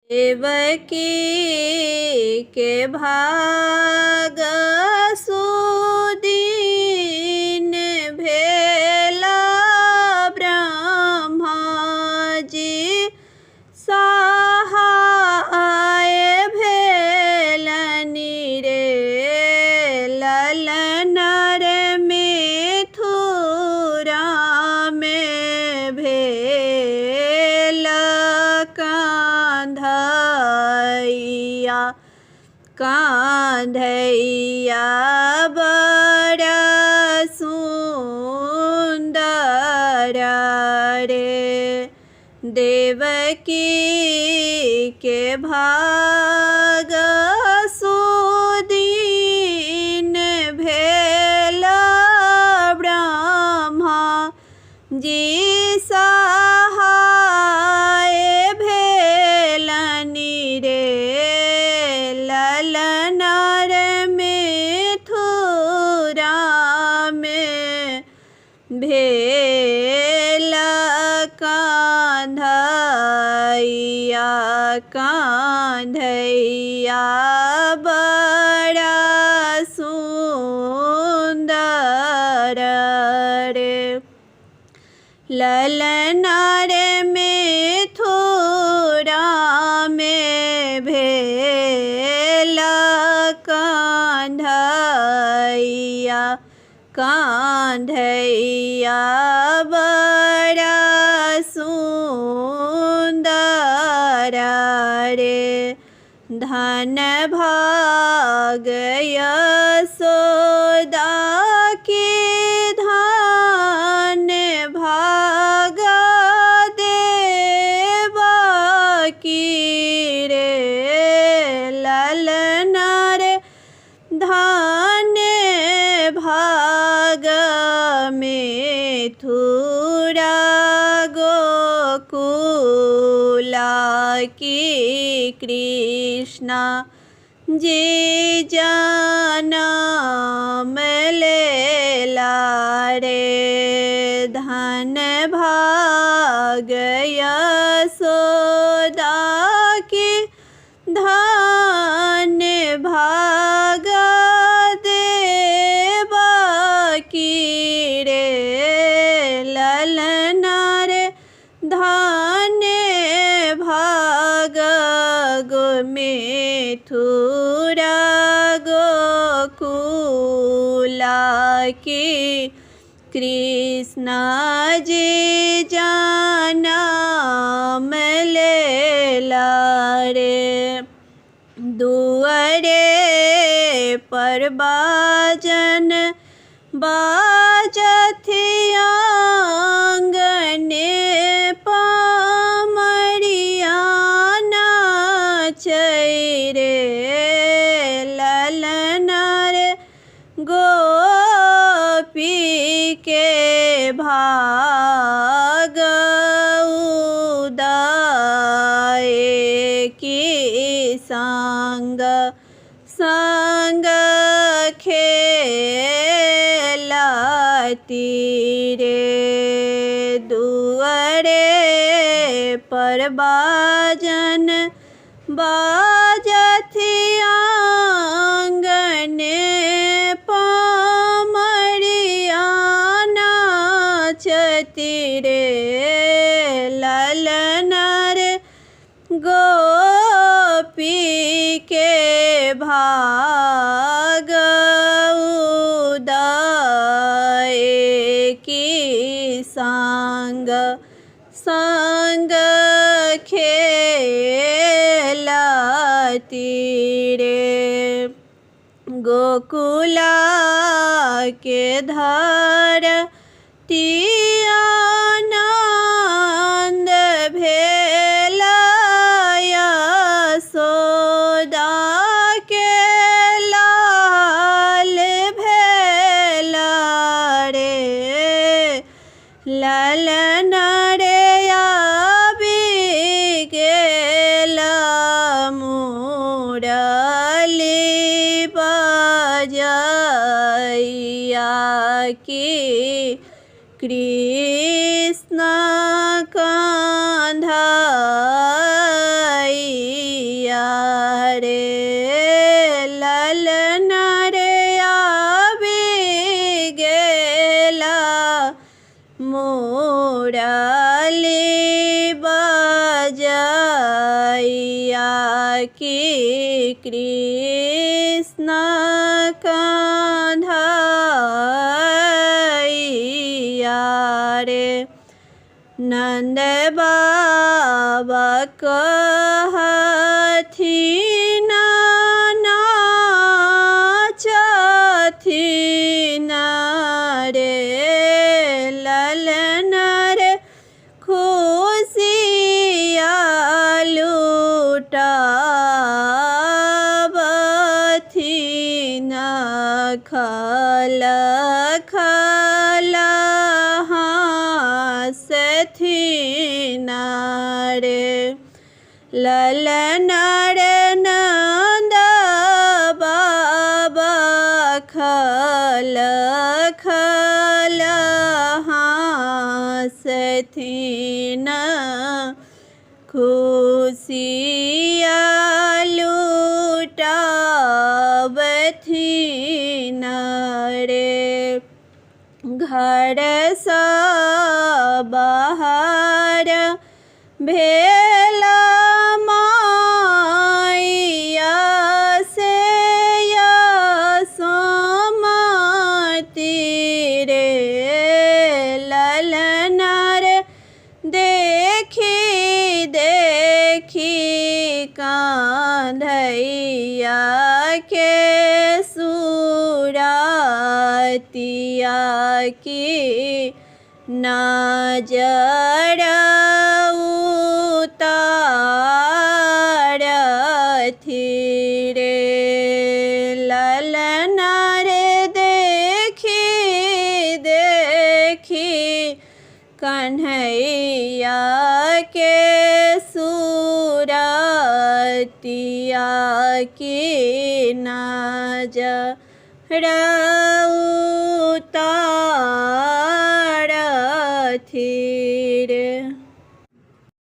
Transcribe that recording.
देवकी के भाग सुदीन भेला ब्रह्मा जी सहाय भेलनि रे ललन रे मिथुरा में भेल कान्हैया बड़ा सुंदर रे। देवकी के भाग सुदीन भेल ब्रह्मा जी सहाय भेलनि रे ललन रे मिथुरा में भेल कान्हैया बड़ा सुंदर रे। ललन रे मिथुरा में भेल कान्हैया बड़ा सुंदर रे। धन भाग यशोदा की धन भाग देवकी रे ललन रे धन भाग मिथुरा गोकुला की कृष्णा जी जनम लेला रे। धन भाग यशोदा की धन भाग देवकी रे ललन रे धन भाग मिथुरा गोकुला की कृष्णा जी जनम लेला रे। दुआरे पर बाजन बाजथि आंगने पामरिया नाचै रे ललन रे गोपी के भाग उदय की संग खेलती रे। दुआरे पर बाजन बाजथि आंगने पामरिया नाचती रे ललन रे गोपी के भाग उदय की संग खेलती रे। गोकुला के धरती आनंद भेल यशोदा के लाल भेल रे ललन रे आबि गेल मुरली बजैया की कृष्ण कान्हैया ललना रे आबि गेला मुरली बजैया कि कृष्ण कंधैया रे। नंद बाबा कहथिन नाचथिन रे ललन रे खुशिया लुटावथिन खल खल हँसथिन रे ललन रे नंद बाबा खल खल हँसथिन खुशिया लुटावथिन रे। घर सा बाहर भेला माइया से यशोमती रे ललना रे देखी देखी कान्हैया के सूरतिया की नजर उतारथि रे ललना रे देखी देखी कन्हैया के सूरतिया की नजर